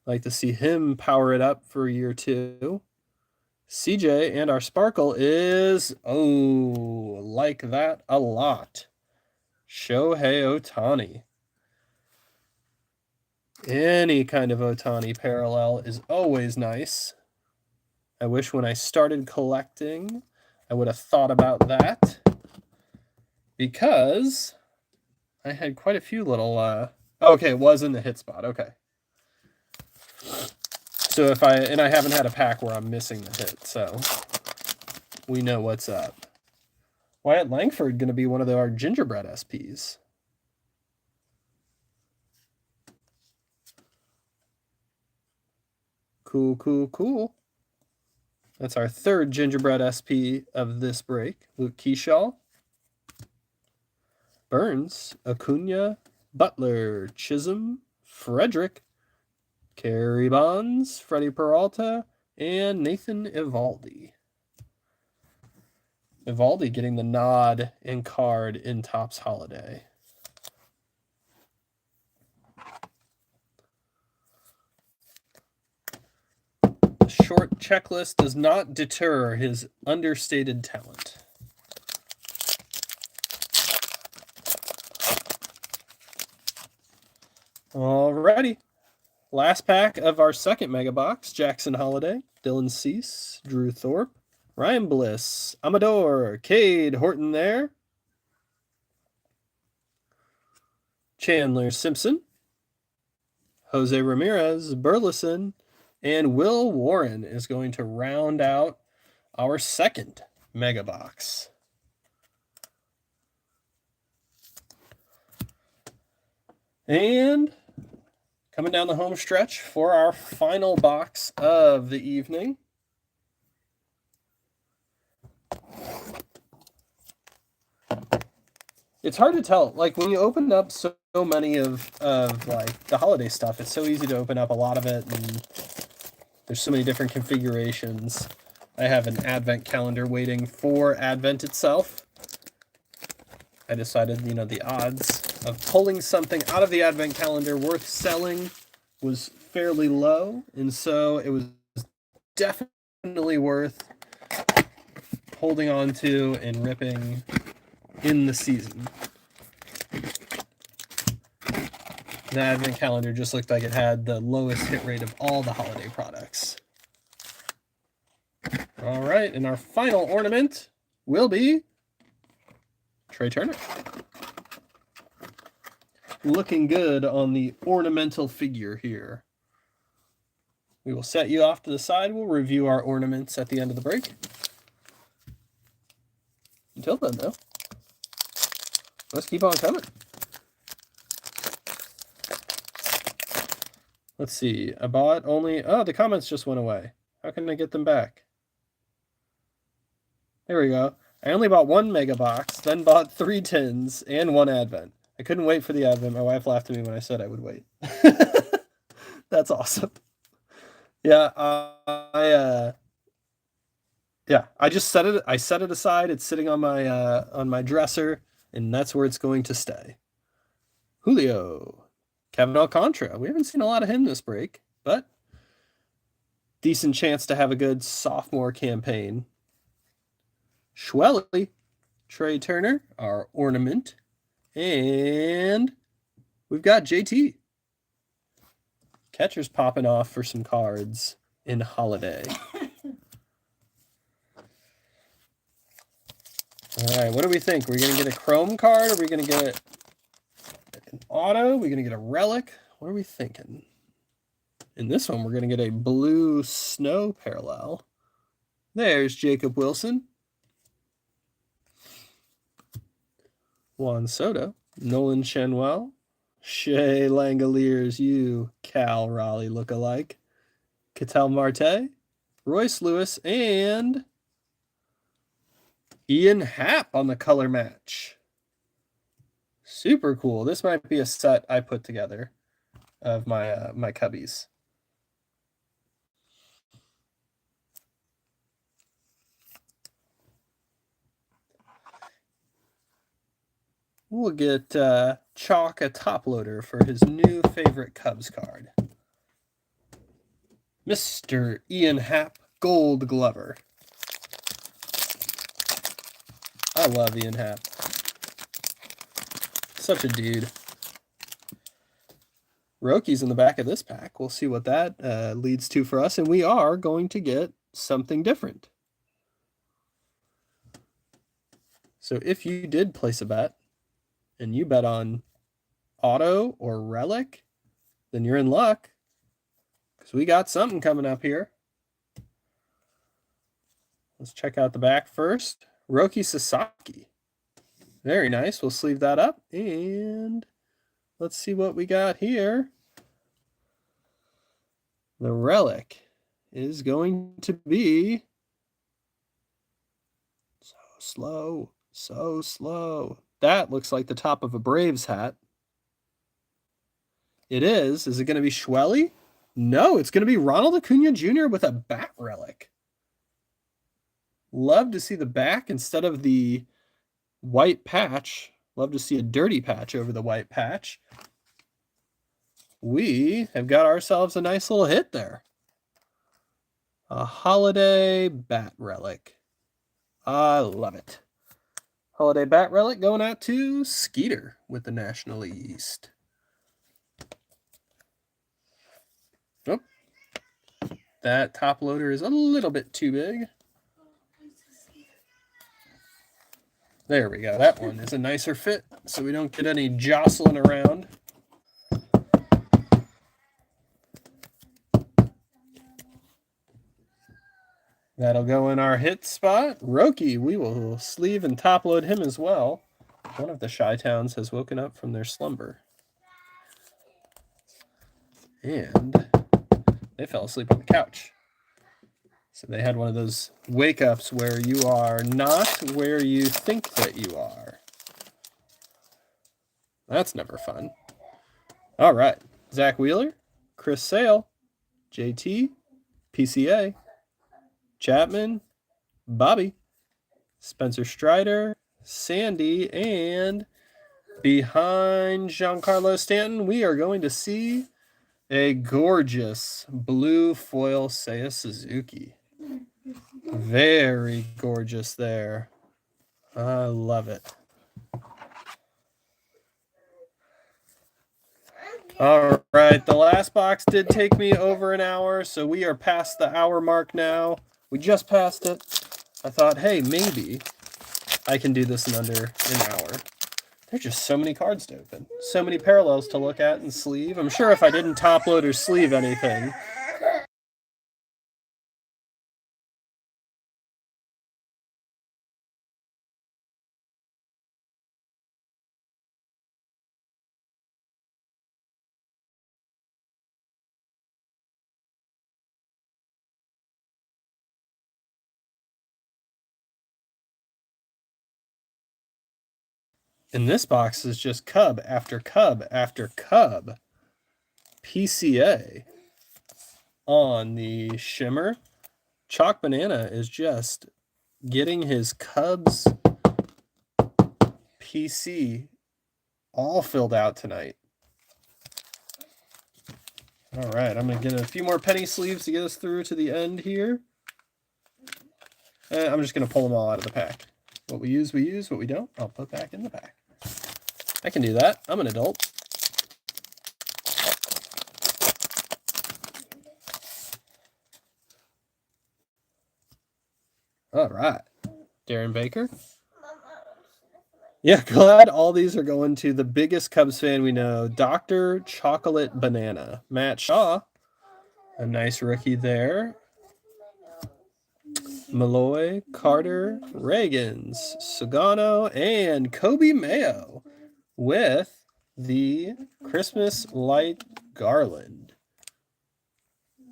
Like to see him power it up for year 2. CJ, and our sparkle is, like that a lot. Shohei Ohtani. Any kind of Ohtani parallel is always nice. I wish when I started collecting, I would have thought about that. Because I had quite a few little... okay, it was in the hit spot. Okay. So I haven't had a pack where I'm missing the hit, so we know what's up. Wyatt Langford going to be one of our gingerbread SPs. Cool, cool, cool. That's our 3rd gingerbread SP of this break. Luke Keyshaw, Burns, Acuna, Butler, Chisholm, Frederick, Kerry Bonds, Freddie Peralta, and Nathan Eovaldi. Eovaldi getting the nod and card in Topps Holiday. The short checklist does not deter his understated talent. Alrighty. Last pack of our second mega box. Jackson Holiday, Dylan Cease, Drew Thorpe, Ryan Bliss, Amador, Cade Horton there. Chandler Simpson, Jose Ramirez, Burleson, and Will Warren is going to round out our second mega box. And coming down the home stretch for our final box of the evening. It's hard to tell. Like when you open up so many of like the holiday stuff, it's so easy to open up a lot of it, and there's so many different configurations. I have an advent calendar waiting for Advent itself. I decided, you know, the odds of pulling something out of the advent calendar worth selling was fairly low, and so it was definitely worth holding on to and ripping in the season. The advent calendar just looked like it had the lowest hit rate of all the holiday products. All right, and our final ornament will be Trey Turner. Looking good on the ornamental figure here. We will set you off to the side. We'll review our ornaments at the end of the break. Until then, though, let's keep on coming. Let's see. I bought only... Oh, the comments just went away. How can I get them back? There we go. I only bought one mega box, then bought 3 tins and 1 advent. I couldn't wait for the advent. My wife laughed at me when I said I would wait. That's awesome. Yeah, I just set it. I set it aside. It's sitting on my dresser, and that's where it's going to stay. Julio, Kevin Alcantara. We haven't seen a lot of him this break, but decent chance to have a good sophomore campaign. Schwelly, Trey Turner, our ornament, and we've got JT. Catcher's popping off for some cards in Holiday. All right, what do we think? We're going to get a Chrome card? Are we going to get an auto? Are we going to get a relic? What are we thinking? In this one, we're going to get a blue snow parallel. There's Jacob Wilson. Juan Soto. Nolan Shenwell. Shea Langoliers, you Cal Raleigh look-alike. Ketel Marte. Royce Lewis, and Ian Happ on the color match. Super cool. This might be a set I put together of my my cubbies. We'll get Chalk a top loader for his new favorite Cubs card. Mr. Ian Happ, Gold Glover. I love Ian Happ. Such a dude. Rocky's in the back of this pack. We'll see what that leads to for us, and we are going to get something different. So if you did place a bet, and you bet on auto or relic, then you're in luck, because we got something coming up here. Let's check out the back first. Roki Sasaki. Very nice. We'll sleeve that up, and let's see what we got here. The relic is going to be so slow, so slow. That looks like the top of a Braves hat. It is. Is it going to be Schwelly? No, it's going to be Ronald Acuna Jr. with a bat relic. Love to see the back instead of the white patch. Love to see a dirty patch over the white patch. We have got ourselves a nice little hit there. A holiday bat relic. I love it. Holiday bat relic going out to Skeeter with the National East. Oh, that top loader is a little bit too big. There we go. That one is a nicer fit, so we don't get any jostling around. That'll go in our hit spot. Roki, we will sleeve and top load him as well. One of the Chi-Towns has woken up from their slumber. And they fell asleep on the couch. So they had one of those wake-ups where you are not where you think that you are. That's never fun. All right. Zach Wheeler, Chris Sale, JT, PCA, Chapman, Bobby, Spencer Strider, Sandy, and behind Giancarlo Stanton, we are going to see a gorgeous blue foil Seiya Suzuki. Very gorgeous there. I love it. All right, the last box did take me over an hour, so we are past the hour mark now. We just passed it. I thought, hey, maybe I can do this in under an hour. There's just so many cards to open. So many parallels to look at and sleeve. I'm sure if I didn't top load or sleeve anything, and this box is just cub after cub after cub. PCA on the shimmer. Chalk Banana is just getting his Cubs PC all filled out tonight. All right, I'm going to get a few more penny sleeves to get us through to the end here. I'm just going to pull them all out of the pack. What we use, we use. What we don't, I'll put back in the pack. I can do that. I'm an adult. All right. Darren Baker. Yeah, glad all these are going to the biggest Cubs fan we know, Dr. Chocolate Banana. Matt Shaw, a nice rookie there. Malloy, Carter, Reagans, Sugano, and Kobe Mayo with the Christmas Light Garland.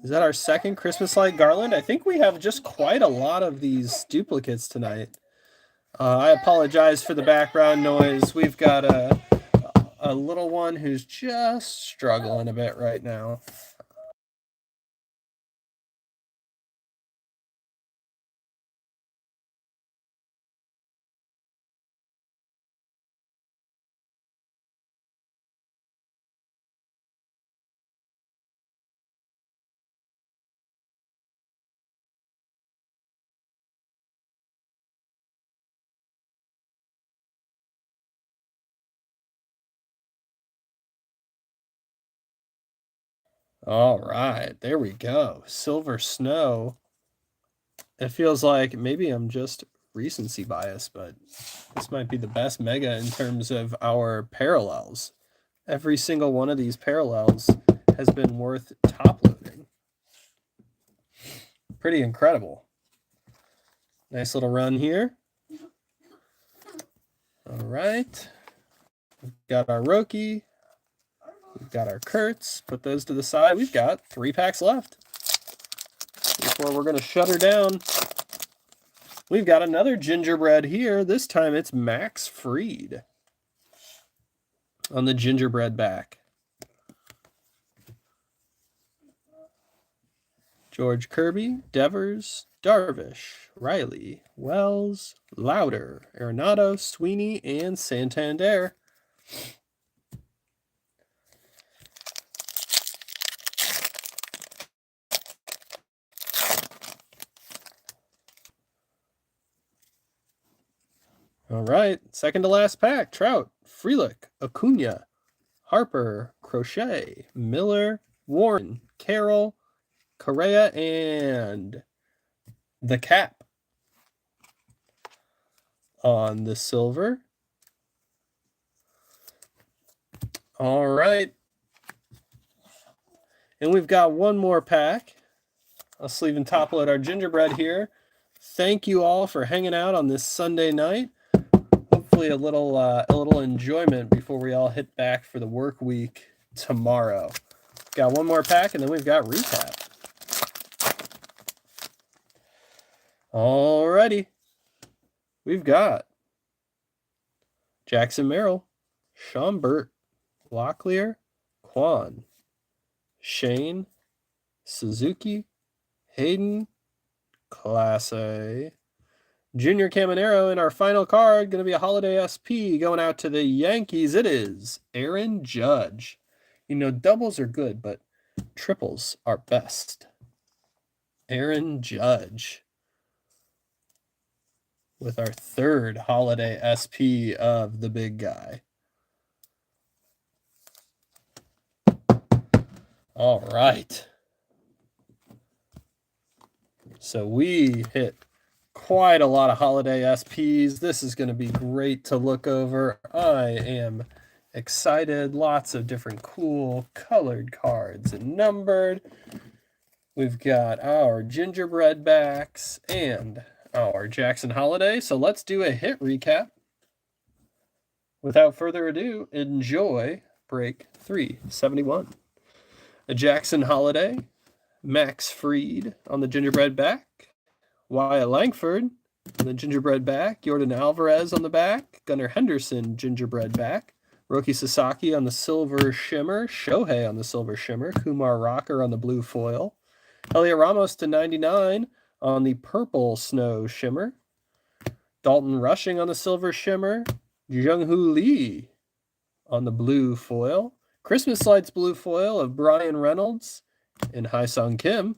Is that our second Christmas Light Garland? I think we have just quite a lot of these duplicates tonight. I apologize for the background noise. We've got a little one who's just struggling a bit right now. All right, there we go. Silver Snow. It feels like maybe I'm just recency bias, but this might be the best mega in terms of our parallels. Every single one of these parallels has been worth top loading. Pretty incredible. Nice little run here. All right. We've got our Roki. We've got our Kurtz. Put those to the side. We've got 3 packs left before we're going to shut her down. We've got another gingerbread here. This time it's Max Fried on the gingerbread back. George Kirby, Devers, Darvish, Riley, Wells, Lauder, Arenado, Sweeney, and Santander. All right, second to last pack. Trout, Frelick, Acuna, Harper, Crochet, Miller, Warren, Carroll, Correa, and the cap on the silver. All right. And we've got one more pack. I'll sleeve and top load our gingerbread here. Thank you all for hanging out on this Sunday night. Hopefully a little enjoyment before we all hit back for the work week tomorrow. Got one more pack, and then we've got recap. Alrighty. We've got Jackson Merrill, Sean Burt, Locklear, Quan, Shane, Suzuki, Hayden, Class A, Junior Caminero in our final card, going to be a Holiday SP going out to the Yankees. It is Aaron Judge. You know, doubles are good, but triples are best. Aaron Judge with our third Holiday SP of the big guy. All right. So we hit quite a lot of Holiday SPs. This is going to be great to look over. I am excited. Lots of different cool colored cards and numbered. We've got our gingerbread backs and our Jackson Holiday. So let's do a hit recap. Without further ado, enjoy break 371. A Jackson Holiday, Max Fried on the gingerbread back, Wyatt Langford on the gingerbread back, Jordan Alvarez on the back, Gunnar Henderson gingerbread back, Roki Sasaki on the silver shimmer, Shohei on the silver shimmer, Kumar Rocker on the blue foil, Elliot Ramos to 99 on the purple snow shimmer, Dalton Rushing on the silver shimmer, Jung-Hoo Lee on the blue foil, Christmas Lights blue foil of Brian Reynolds and Haesung Kim,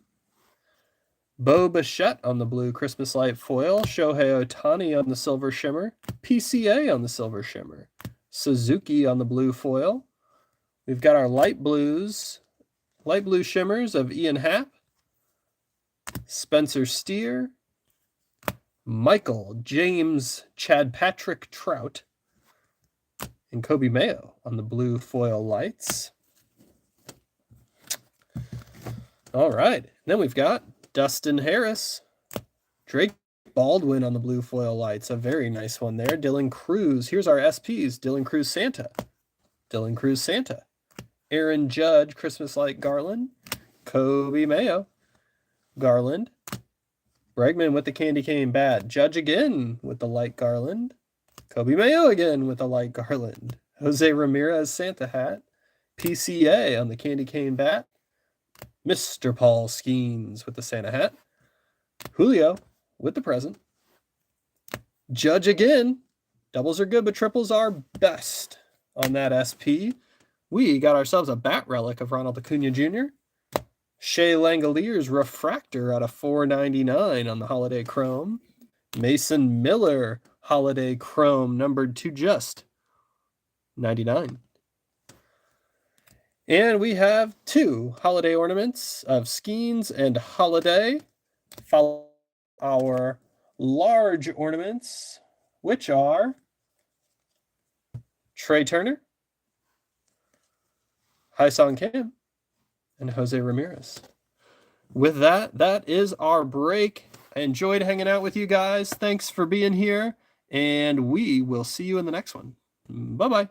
Bo Bichette on the blue Christmas Light foil, Shohei Ohtani on the silver shimmer, PCA on the silver shimmer, Suzuki on the blue foil. We've got our light blue shimmers of Ian Happ, Spencer Steer, Michael James Chad Patrick Trout, and Kobe Mayo on the blue foil lights. All right. Then we've got Dustin Harris, Drake Baldwin on the blue foil lights. A very nice one there. Dylan Cruz. Here's our SPs. Dylan Cruz Santa. Dylan Cruz Santa. Aaron Judge Christmas Light Garland. Kobe Mayo Garland. Bregman with the candy cane bat. Judge again with the light garland. Kobe Mayo again with the light garland. Jose Ramirez Santa hat. PCA on the candy cane bat. Mr. Paul Skeens with the Santa hat. Julio with the present. Judge again. Doubles are good, but triples are best on that SP. We got ourselves a bat relic of Ronald Acuna Jr. Shea Langalier's refractor out of $4.99 on the Holiday Chrome. Mason Miller Holiday Chrome numbered to just $99. And we have two holiday ornaments of Skeens and Holiday. Follow our large ornaments, which are Trey Turner, Haesung Kim, and Jose Ramirez. With that, that is our break. I enjoyed hanging out with you guys. Thanks for being here, and we will see you in the next one. Bye-bye.